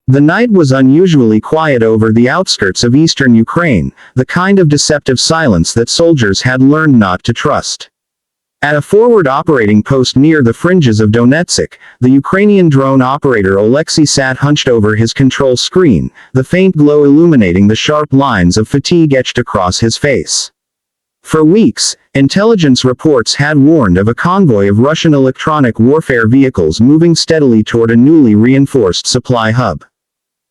The night was unusually quiet over the outskirts of eastern Ukraine, the kind of deceptive silence that soldiers had learned not to trust. At a forward operating post near the fringes of Donetsk, the Ukrainian drone operator Alexei sat hunched over his control screen, the faint glow illuminating the sharp lines of fatigue etched across his face. For weeks, intelligence reports had warned of a convoy of Russian electronic warfare vehicles moving steadily toward a newly reinforced supply hub.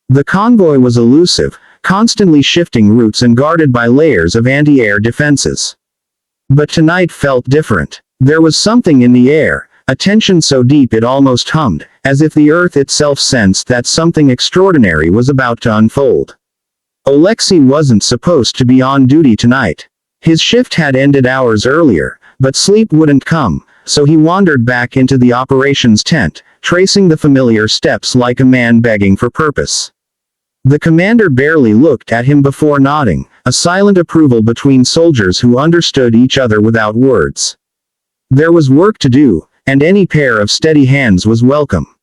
The convoy was elusive, constantly shifting routes and guarded by layers of anti-air defenses. But tonight felt different. There was something in the air, a tension so deep it almost hummed, as if the earth itself sensed that something extraordinary was about to unfold. Alexei wasn't supposed to be on duty tonight. His shift had ended hours earlier, but sleep wouldn't come, so he wandered back into the operations tent, tracing the familiar steps like a man begging for purpose. The commander barely looked at him before nodding, a silent approval between soldiers who understood each other without words. There was work to do, and any pair of steady hands was welcome.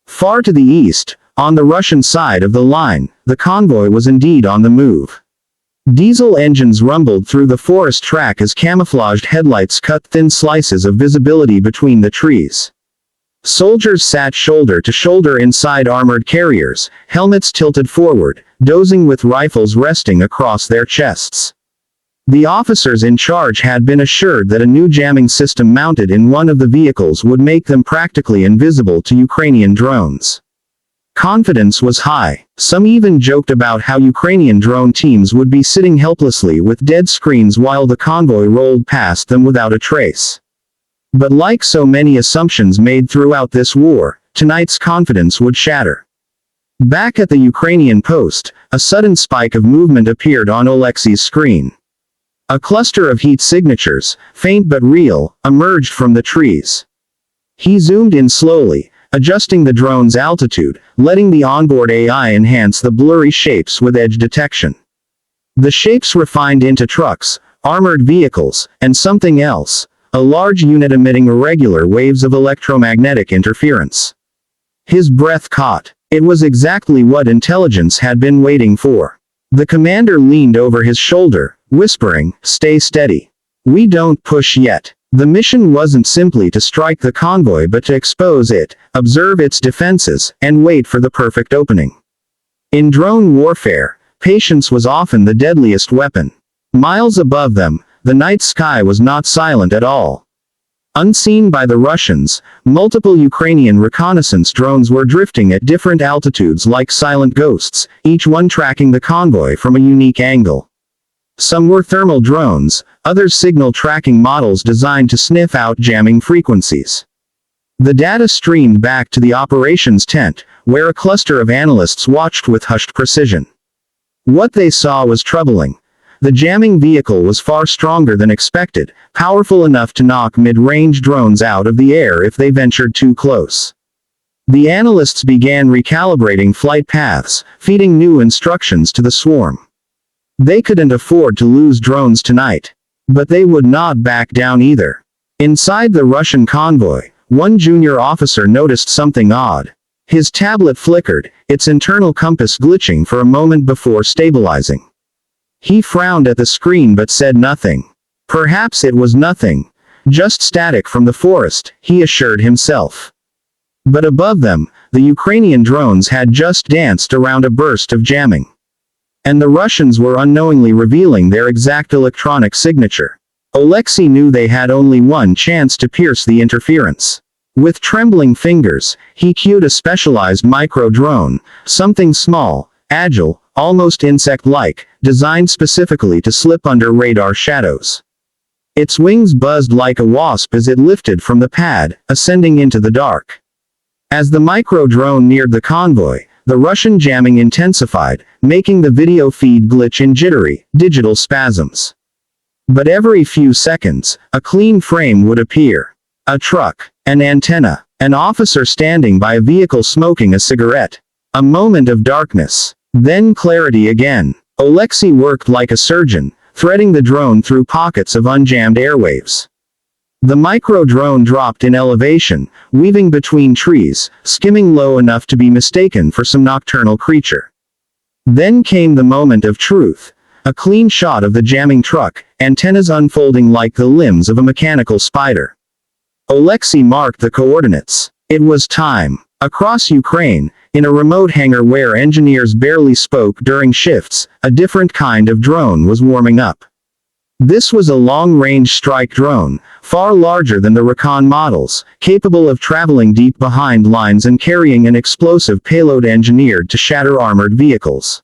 Far to the east, on the Russian side of the line, the convoy was indeed on the move. Diesel engines rumbled through the forest track as camouflaged headlights cut thin slices of visibility between the trees. Soldiers sat shoulder to shoulder inside armored carriers, helmets tilted forward, dozing with rifles resting across their chests. The officers in charge had been assured that a new jamming system mounted in one of the vehicles would make them practically invisible to Ukrainian drones. Confidence was high. Some even joked about how Ukrainian drone teams would be sitting helplessly with dead screens while the convoy rolled past them without a trace. But like so many assumptions made throughout this war, tonight's confidence would shatter. Back at the Ukrainian post, a sudden spike of movement appeared on Alexei's screen. A cluster of heat signatures, faint but real, emerged from the trees. He zoomed in slowly, adjusting the drone's altitude, letting the onboard AI enhance the blurry shapes with edge detection. The shapes refined into trucks, armored vehicles, and something else, a large unit emitting irregular waves of electromagnetic interference. His breath caught. It was exactly what intelligence had been waiting for. The commander leaned over his shoulder, whispering, "Stay steady. We don't push yet." The mission wasn't simply to strike the convoy but to expose it, observe its defenses, and wait for the perfect opening. In drone warfare, patience was often the deadliest weapon. Miles above them, the night sky was not silent at all. Unseen by the Russians, multiple Ukrainian reconnaissance drones were drifting at different altitudes like silent ghosts, each one tracking the convoy from a unique angle. Some were thermal drones, others signal tracking models designed to sniff out jamming frequencies. The data streamed back to the operations tent, where a cluster of analysts watched with hushed precision. What they saw was troubling. The jamming vehicle was far stronger than expected, powerful enough to knock mid-range drones out of the air if they ventured too close. The analysts began recalibrating flight paths, feeding new instructions to the swarm. They couldn't afford to lose drones tonight. But they would not back down either. Inside the Russian convoy, one junior officer noticed something odd. His tablet flickered, its internal compass glitching for a moment before stabilizing. He frowned at the screen but said nothing. Perhaps it was nothing. Just static from the forest, he assured himself. But above them, the Ukrainian drones had just danced around a burst of jamming. And the Russians were unknowingly revealing their exact electronic signature. Alexei knew they had only one chance to pierce the interference. With trembling fingers, he cued a specialized micro-drone, something small, agile, almost insect-like, designed specifically to slip under radar shadows. Its wings buzzed like a wasp as it lifted from the pad, ascending into the dark. As the micro-drone neared the convoy, the Russian jamming intensified, making the video feed glitch in jittery, digital spasms. But every few seconds, a clean frame would appear. A truck, an antenna, an officer standing by a vehicle smoking a cigarette. A moment of darkness. Then clarity again. Alexei worked like a surgeon, threading the drone through pockets of unjammed airwaves. The micro-drone dropped in elevation, weaving between trees, skimming low enough to be mistaken for some nocturnal creature. Then came the moment of truth. A clean shot of the jamming truck, antennas unfolding like the limbs of a mechanical spider. Alexei marked the coordinates. It was time. Across Ukraine, in a remote hangar where engineers barely spoke during shifts, a different kind of drone was warming up. This was a long-range strike drone, far larger than the Recon models, capable of traveling deep behind lines and carrying an explosive payload engineered to shatter armored vehicles.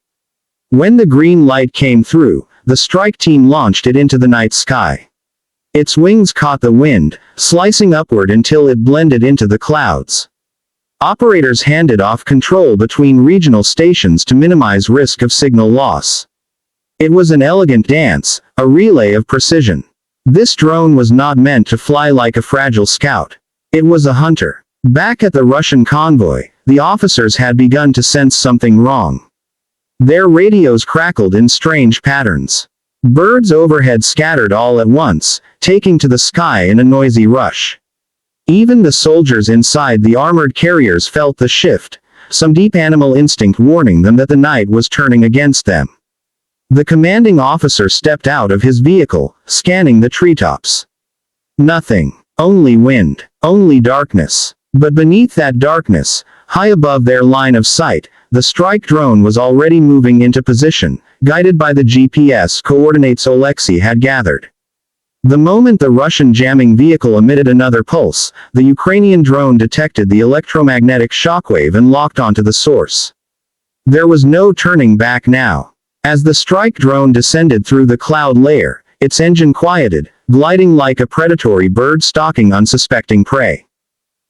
When the green light came through, the strike team launched it into the night sky. Its wings caught the wind, slicing upward until it blended into the clouds. Operators handed off control between regional stations to minimize risk of signal loss. It was an elegant dance, a relay of precision. This drone was not meant to fly like a fragile scout. It was a hunter. Back at the Russian convoy, the officers had begun to sense something wrong. Their radios crackled in strange patterns. Birds overhead scattered all at once, taking to the sky in a noisy rush. Even the soldiers inside the armored carriers felt the shift, some deep animal instinct warning them that the night was turning against them. The commanding officer stepped out of his vehicle, scanning the treetops. Nothing. Only wind. Only darkness. But beneath that darkness, high above their line of sight, the strike drone was already moving into position, guided by the GPS coordinates Alexei had gathered. The moment the Russian jamming vehicle emitted another pulse, the Ukrainian drone detected the electromagnetic shockwave and locked onto the source. There was no turning back now. As the strike drone descended through the cloud layer, its engine quieted, gliding like a predatory bird stalking unsuspecting prey.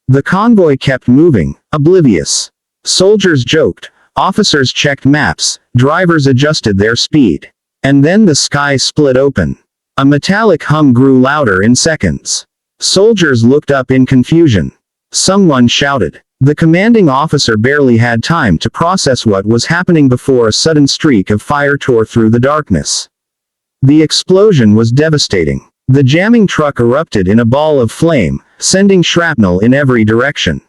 The convoy kept moving, oblivious. Soldiers joked, officers checked maps, drivers adjusted their speed. And then the sky split open. A metallic hum grew louder in seconds. Soldiers looked up in confusion. Someone shouted. The commanding officer barely had time to process what was happening before a sudden streak of fire tore through the darkness. The explosion was devastating. The jamming truck erupted in a ball of flame, sending shrapnel in every direction.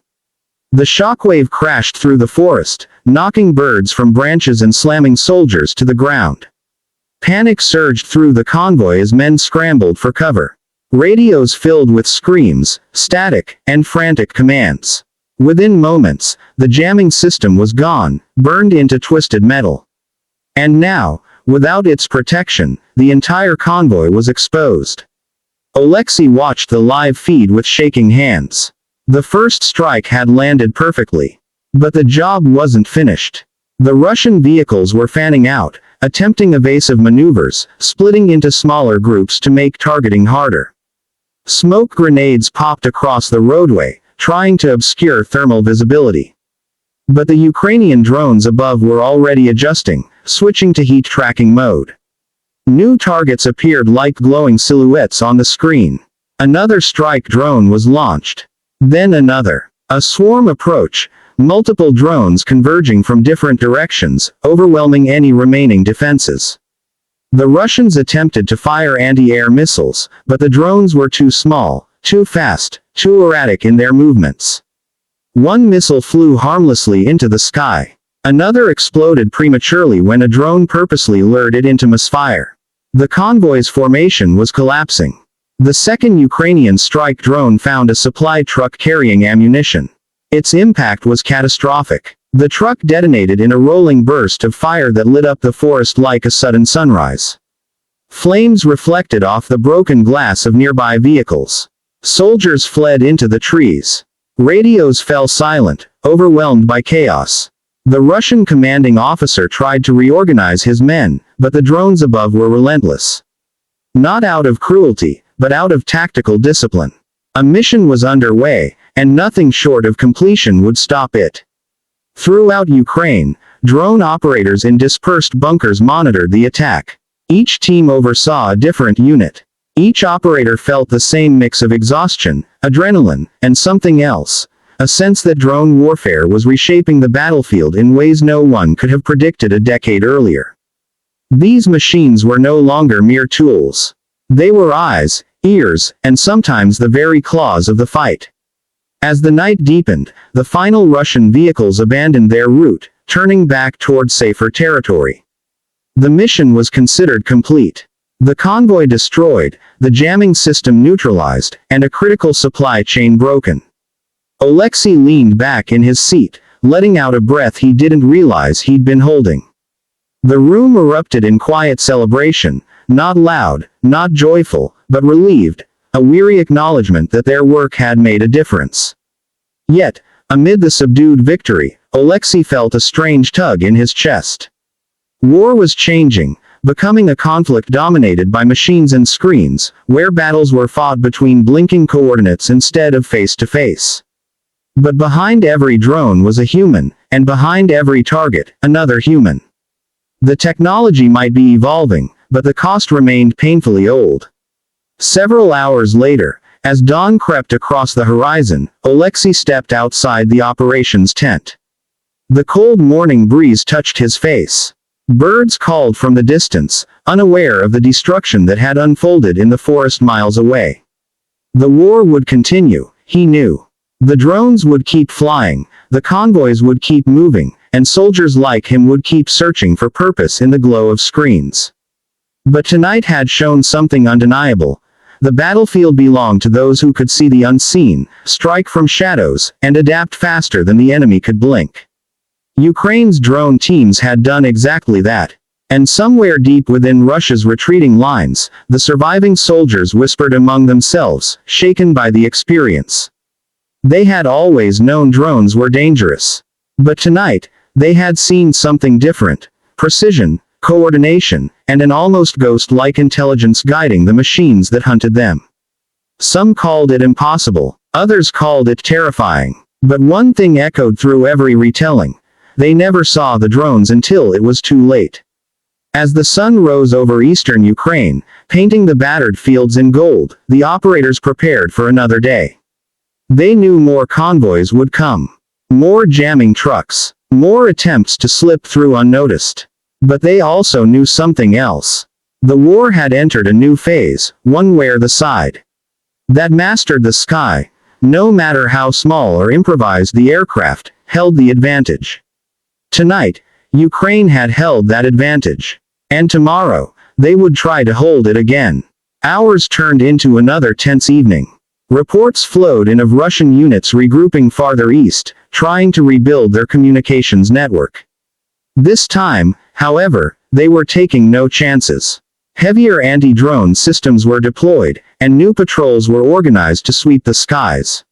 The shockwave crashed through the forest, knocking birds from branches and slamming soldiers to the ground. Panic surged through the convoy as men scrambled for cover. Radios filled with screams, static, and frantic commands. Within moments, the jamming system was gone, burned into twisted metal. And now, without its protection, the entire convoy was exposed. Alexei watched the live feed with shaking hands. The first strike had landed perfectly. But the job wasn't finished. The Russian vehicles were fanning out, attempting evasive maneuvers, splitting into smaller groups to make targeting harder. Smoke grenades popped across the roadway, trying to obscure thermal visibility. But the Ukrainian drones above were already adjusting, switching to heat tracking mode. New targets appeared like glowing silhouettes on the screen. Another strike drone was launched. Then another. A swarm approach, multiple drones converging from different directions, overwhelming any remaining defenses. The Russians attempted to fire anti-air missiles, but the drones were too small, too fast, too erratic in their movements. One missile flew harmlessly into the sky. Another exploded prematurely when a drone purposely lured it into misfire. The convoy's formation was collapsing. The second Ukrainian strike drone found a supply truck carrying ammunition. Its impact was catastrophic. The truck detonated in a rolling burst of fire that lit up the forest like a sudden sunrise. Flames reflected off the broken glass of nearby vehicles. Soldiers fled into the trees. Radios fell silent, overwhelmed by chaos. The Russian commanding officer tried to reorganize his men, but the drones above were relentless. Not out of cruelty, but out of tactical discipline. A mission was underway, and nothing short of completion would stop it. Throughout Ukraine, drone operators in dispersed bunkers monitored the attack. Each team oversaw a different unit. Each operator felt the same mix of exhaustion, adrenaline, and something else. A sense that drone warfare was reshaping the battlefield in ways no one could have predicted a decade earlier. These machines were no longer mere tools. They were eyes, ears, and sometimes the very claws of the fight. As the night deepened, the final Russian vehicles abandoned their route, turning back toward safer territory. The mission was considered complete. The convoy destroyed, the jamming system neutralized, and a critical supply chain broken. Alexei leaned back in his seat, letting out a breath he didn't realize he'd been holding. The room erupted in quiet celebration, not loud, not joyful, but relieved, a weary acknowledgement that their work had made a difference. Yet, amid the subdued victory, Alexei felt a strange tug in his chest. War was changing, becoming a conflict dominated by machines and screens, where battles were fought between blinking coordinates instead of face-to-face. But behind every drone was a human, and behind every target, another human. The technology might be evolving, but the cost remained painfully old. Several hours later, as dawn crept across the horizon, Alexei stepped outside the operations tent. The cold morning breeze touched his face. Birds called from the distance, unaware of the destruction that had unfolded in the forest miles away. The war would continue, he knew. The drones would keep flying, the convoys would keep moving, and soldiers like him would keep searching for purpose in the glow of screens. But tonight had shown something undeniable. The battlefield belonged to those who could see the unseen, strike from shadows, and adapt faster than the enemy could blink. Ukraine's drone teams had done exactly that. And somewhere deep within Russia's retreating lines, the surviving soldiers whispered among themselves, shaken by the experience. They had always known drones were dangerous. But tonight, they had seen something different: precision, coordination, and an almost ghost-like intelligence guiding the machines that hunted them. Some called it impossible, others called it terrifying. But one thing echoed through every retelling: they never saw the drones until it was too late. As the sun rose over eastern Ukraine, painting the battered fields in gold, the operators prepared for another day. They knew more convoys would come. More jamming trucks. More attempts to slip through unnoticed. But they also knew something else. The war had entered a new phase, one where the side that mastered the sky, no matter how small or improvised the aircraft, held the advantage. Tonight, Ukraine had held that advantage. And tomorrow, they would try to hold it again. Hours turned into another tense evening. Reports flowed in of Russian units regrouping farther east, trying to rebuild their communications network. This time, however, they were taking no chances. Heavier anti-drone systems were deployed, and new patrols were organized to sweep the skies.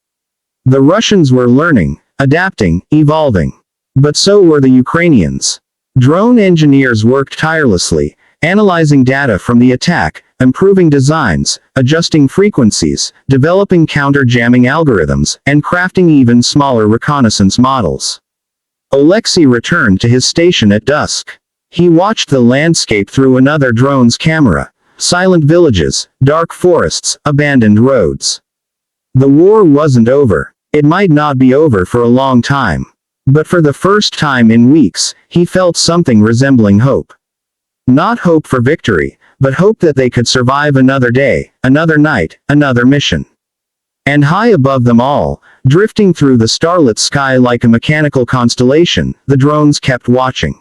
The Russians were learning, adapting, evolving. But so were the Ukrainians. Drone engineers worked tirelessly, analyzing data from the attack, improving designs, adjusting frequencies, developing counter-jamming algorithms, and crafting even smaller reconnaissance models. Alexei returned to his station at dusk. He watched the landscape through another drone's camera: silent villages, dark forests, abandoned roads. The war wasn't over. It might not be over for a long time. But for the first time in weeks, he felt something resembling hope. Not hope for victory, but hope that they could survive another day, another night, another mission. And high above them all, drifting through the starlit sky like a mechanical constellation, the drones kept watching.